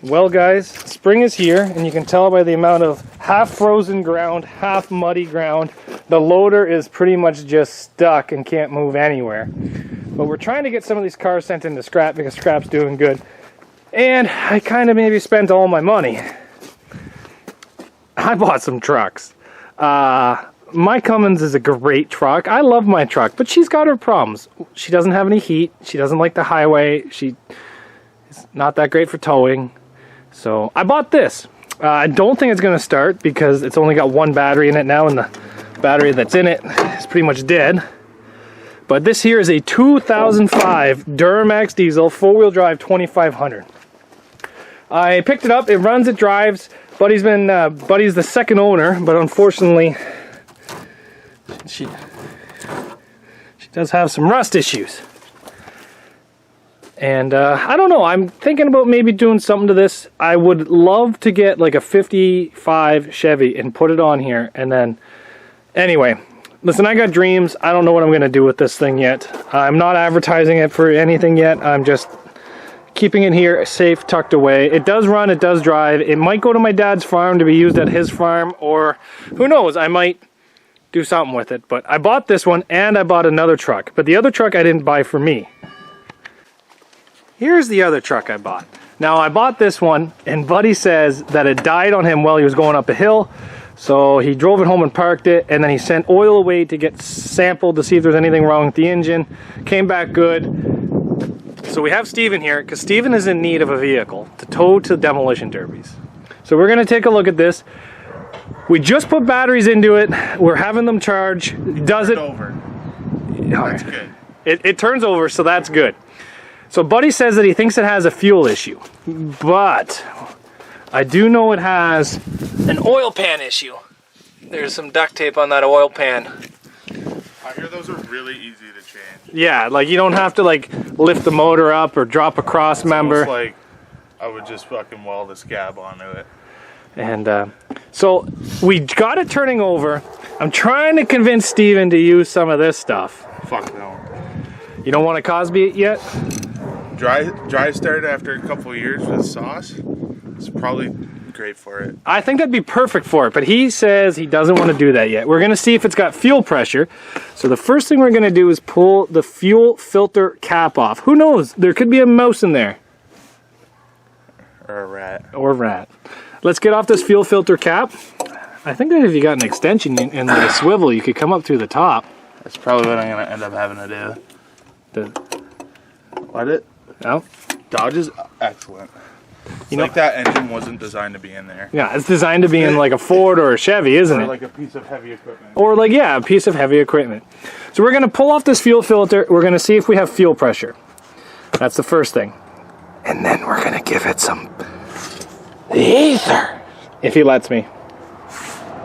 Well guys, spring is here, and you can tell by the amount of half frozen ground, half muddy ground. The loader is pretty much just stuck and can't move anywhere. But we're trying to get some of these cars sent into scrap because scrap's doing good. And I kind of maybe spent all my money. I bought some trucks. My Cummins is a great truck. I love my truck, but she's got her problems. She doesn't have any heat. She doesn't like the highway. She is not that great for towing. So I bought this. I don't think it's going to start because it's only got one battery in it now, and the battery that's in it is pretty much dead. But this here is a 2005 DMAX diesel, four-wheel drive 2500. I picked it up. It runs, it drives. Buddy's the second owner, but unfortunately, she does have some rust issues. And I don't know, I'm thinking about maybe doing something to this. I would love to get like a 55 Chevy and put it on here, and then, anyway, listen, I got dreams. I don't know what I'm going to do with this thing yet. I'm not advertising it for anything yet. I'm just keeping it here safe, tucked away. It does run, it does drive. It might go to my dad's farm to be used at his farm, or who knows, I might do something with it. But I bought this one, and I bought another truck. But the other truck I didn't buy for me. Here's the other truck I bought. Now I bought this one, and Buddy says that it died on him while he was going up a hill. So he drove it home and parked it, and then he sent oil away to get sampled to see if there's anything wrong with the engine. Came back good. So we have Steven here, because Steven is in need of a vehicle to tow to demolition derbies. So we're going to take a look at this. We just put batteries into it. We're having them charge. Does it? Over. That's good. It turns over, so that's good. So Buddy says that he thinks it has a fuel issue, but I do know it has an oil pan issue. There's some duct tape on that oil pan. I hear those are really easy to change. Yeah, like you don't have to like lift the motor up or drop a cross member. It's like I would just fucking weld a scab onto it. And so we got it turning over. I'm trying to convince Steven to use some of this stuff. Fuck no. You don't want to Cosby it yet? Dry start after a couple of years with sauce. It's probably great for it. I think that'd be perfect for it, but he says he doesn't want to do that yet. We're going to see if it's got fuel pressure. So the first thing we're going to do is pull the fuel filter cap off. Who knows? There could be a mouse in there. Or a rat. Or a rat. Let's get off this fuel filter cap. I think that if you got an extension and like a swivel, you could come up through the top. That's probably what I'm going to end up having to do. Let it? No. Dodge is excellent. It's like that engine wasn't designed to be in there. Yeah, it's designed to be in like a Ford or a Chevy, isn't it? Or like a piece of heavy equipment. Or like, yeah, a piece of heavy equipment. So we're going to pull off this fuel filter. We're going to see if we have fuel pressure. That's the first thing. And then we're going to give it some ether. If he lets me.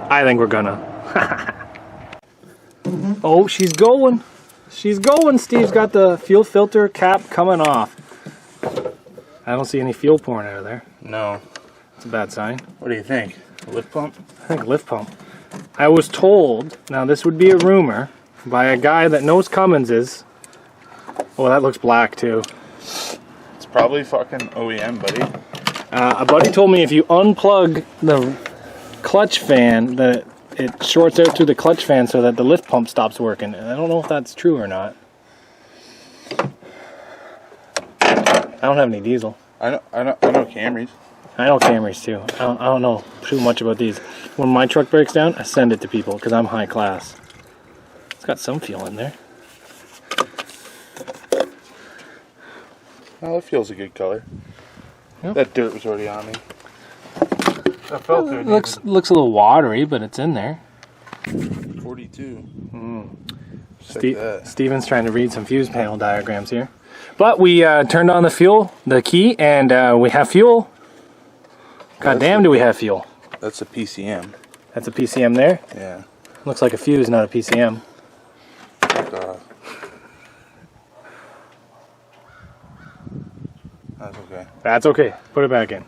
I think we're going to. Oh, she's going. She's going. Steve's got the fuel filter cap coming off. I don't see any fuel pouring out of there. No. It's a bad sign. What do you think? A lift pump? I think lift pump. I was told, now this would be a rumor, by a guy that knows Cumminses. Oh, that looks black too. It's probably fucking OEM, buddy. A buddy told me if you unplug the clutch fan, that it shorts out through the clutch fan so that the lift pump stops working. And I don't know if that's true or not. I don't have any diesel. I know Camrys. I know Camrys too. I don't know too much about these. When my truck breaks down, I send it to people because I'm high class. It's got some fuel in there. Oh, it feels a good color. Yep. That dirt was already on me. That filter looks a little watery, but it's in there. 42. Steven's trying to read some fuse panel diagrams here. But we turned on the key, and we have fuel. God damn, do we have fuel. That's a PCM. That's a PCM there? Yeah. Looks like a fuse, not a PCM. That's okay. That's okay. Put it back in. Do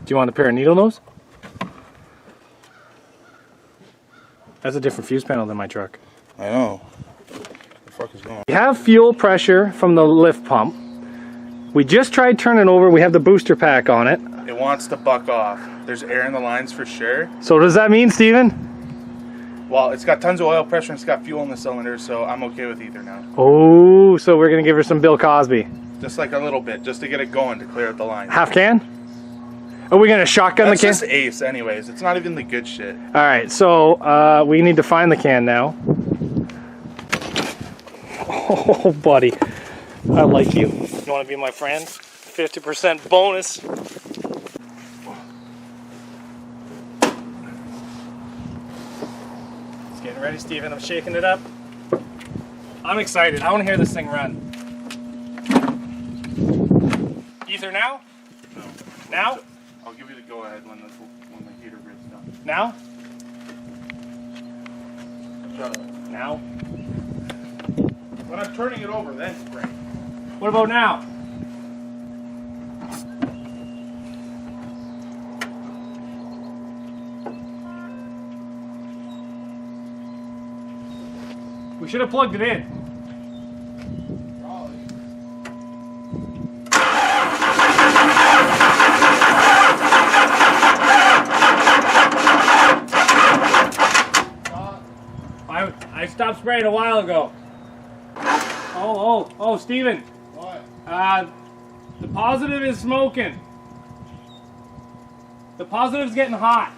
you want a pair of needle nose? That's a different fuse panel than my truck. I know. The fuck is going on? We have fuel pressure from the lift pump. We just tried turning over. We have the booster pack on it. It wants to buck off. There's air in the lines for sure. So does that mean, Steven? Well, it's got tons of oil pressure and it's got fuel in the cylinder, so I'm okay with ether now. Oh, so we're gonna give her some Bill Cosby. Just like a little bit, just to get it going to clear out the line. Half can? Are we gonna shotgun the can? That's just ace anyways. It's not even the good shit. All right, so we need to find the can now. Oh, buddy, I like you. You wanna be my friend? 50% bonus. It's getting ready, Steven. I'm shaking it up. I'm excited. I want to hear this thing run. Ether now? No. Now? I'll give you the go ahead when the heater grid's done. Now? Shut up. Now? When I'm turning it over, then spray. What about now? We should have plugged it in. Probably. I stopped spraying a while ago. Oh, Steven. What? The positive is smoking. The positive's getting hot.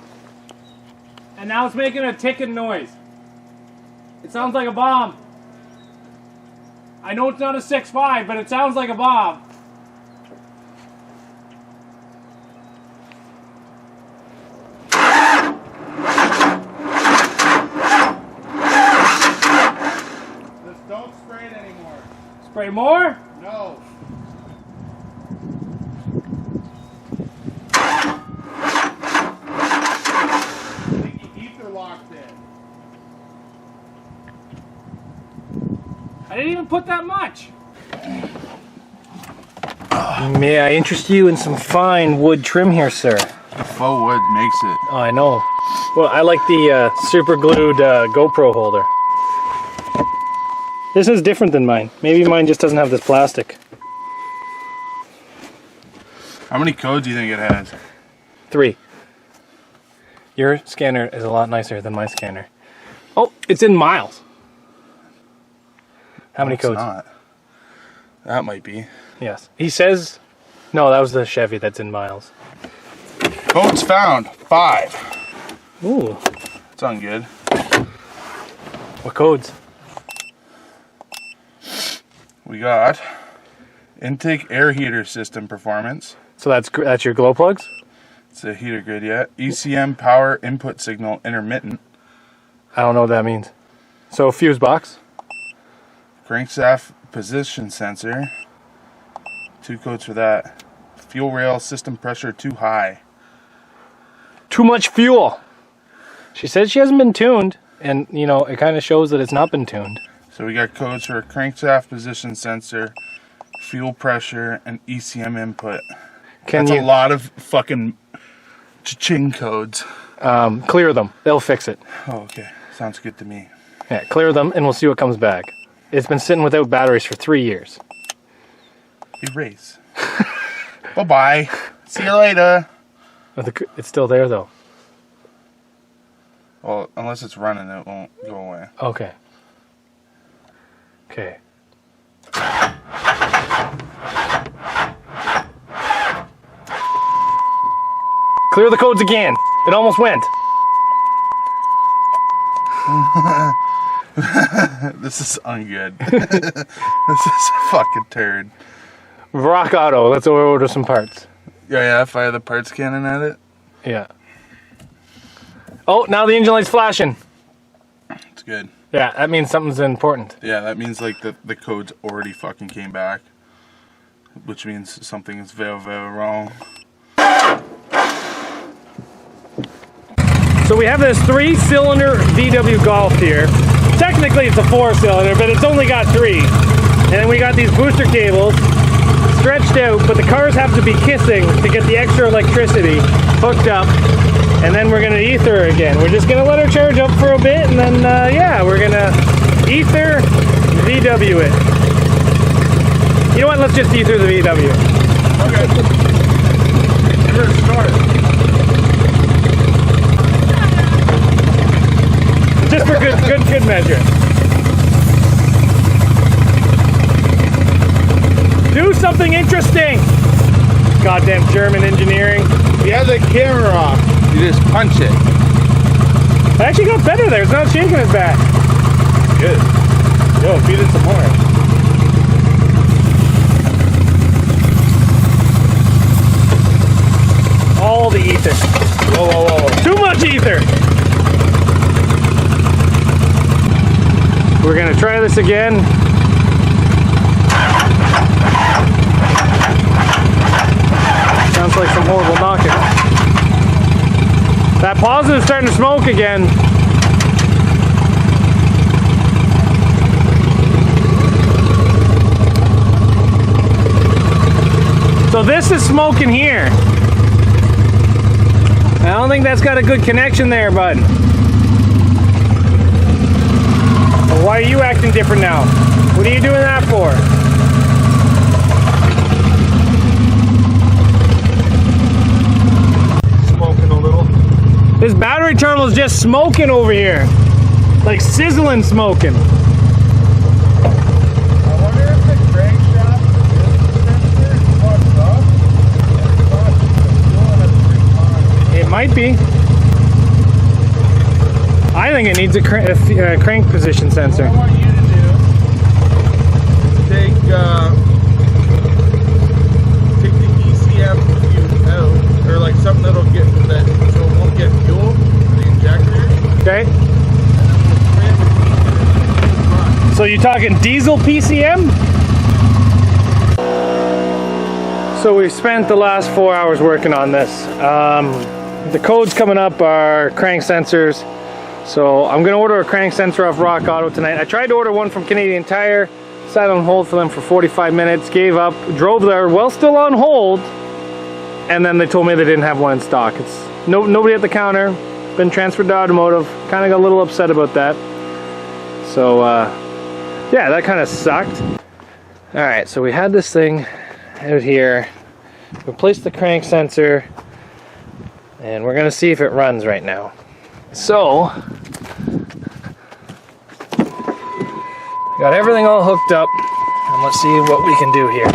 And now it's making a ticking noise. It sounds like a bomb. I know it's not a 6.5, but it sounds like a bomb. Just don't spray it anymore. Spray more? No. I think the ether locked in. I didn't even put that much. May I interest you in some fine wood trim here, sir? Faux wood makes it. Oh, I know. Well, I like the super glued GoPro holder. This is different than mine. Maybe mine just doesn't have this plastic. How many codes do you think it has? 3. Your scanner is a lot nicer than my scanner. Oh, it's in miles. How many codes? It's not. That might be. Yes. He says... No, that was the Chevy that's in miles. Codes found. 5. Ooh. It's on good. What codes? We got intake air heater system performance. So that's your glow plugs? It's a heater grid, yeah. ECM power input signal intermittent. I don't know what that means. So fuse box. Crankshaft position sensor. 2 codes for that. Fuel rail system pressure too high. Too much fuel. She said she hasn't been tuned, and you know, it kind of shows that it's not been tuned. So we got codes for crankshaft position sensor, fuel pressure, and ECM input. That's a lot of fucking cha-ching codes. Clear them. They'll fix it. Oh, okay. Sounds good to me. Yeah, clear them, and we'll see what comes back. It's been sitting without batteries for 3 years. Erase. Bye-bye. See you later. It's still there, though. Well, unless it's running, it won't go away. Okay. Okay. Clear the codes again. It almost went. This is ungood. This is a fucking turd. Rock Auto. Let's order some parts. Yeah, fire the parts cannon at it. Yeah. Oh, now the engine light's flashing. It's good. Yeah, that means something's important. Yeah, that means like the codes already fucking came back. Which means something is very, very wrong. So we have this 3-cylinder VW Golf here. Technically it's a 4-cylinder, but it's only got 3. And then we got these booster cables stretched out, but the cars have to be kissing to get the extra electricity hooked up. And then we're gonna ether again. We're just gonna let her charge up for a bit, and then yeah, we're gonna ether VW it. You know what? Let's just ether the VW. Okay. her start. Just for good measure. Do something interesting. Goddamn German engineering. If you have the camera off, you just punch it. I actually got better there. It's not shaking as bad. Good. Yo, feed it some more. All the ether. Whoa, whoa, whoa. Too much ether. We're gonna try this again. Sounds like some horrible knocking. That positive's starting to smoke again. So this is smoking here. I don't think that's got a good connection there, bud. Well, why are you acting different now? What are you doing that for? Smoking a little. This battery terminal is just smoking over here. Like sizzling smoking. I wonder if the crankshaft is fucked up. It might be. I think it needs a crank position sensor. What I want you to do is take the ECM fuse out, or like something that'll get that, so it won't get fuel for the injector. Okay. So you're talking diesel PCM? So we spent the last 4 hours working on this. The codes coming up are crank sensors. So I'm gonna order a crank sensor off Rock Auto tonight. I tried to order one from Canadian Tire, sat on hold for them for 45 minutes, gave up, drove there while still on hold, and then they told me they didn't have one in stock. It's nobody at the counter, been transferred to automotive, kind of got a little upset about that. So yeah, that kind of sucked. All right, so we had this thing out here, replaced the crank sensor, and we're gonna see if it runs right now. So, got everything all hooked up, and let's see what we can do here.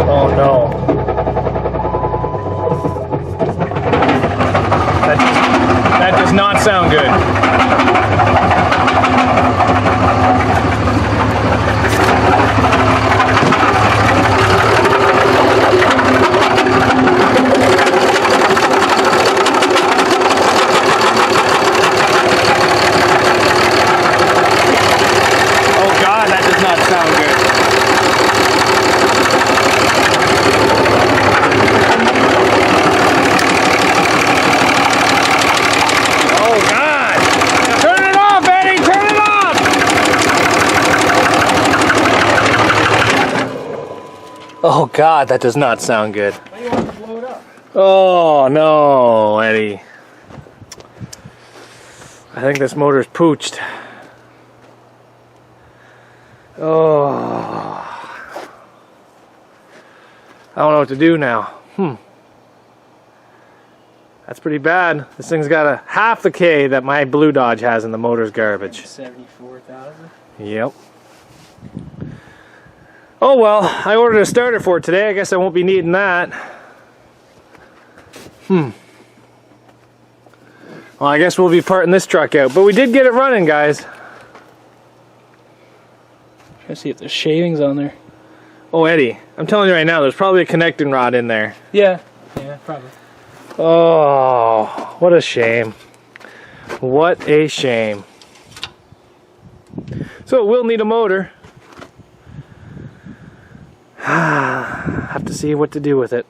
Oh no. That does not sound good. Oh God, that does not sound good. You want to blow it up? Oh no, Eddie. I think this motor's pooched. Oh. I don't know what to do now. That's pretty bad. This thing's got a half the K that my blue Dodge has, and the motor's garbage. 74,000. Yep. Oh well, I ordered a starter for it today. I guess I won't be needing that. Well, I guess we'll be parting this truck out, but we did get it running, guys. Try to see if there's shavings on there. Oh, Eddie, I'm telling you right now, there's probably a connecting rod in there. Yeah, probably. Oh, what a shame. What a shame. So it will need a motor. Have to see what to do with it.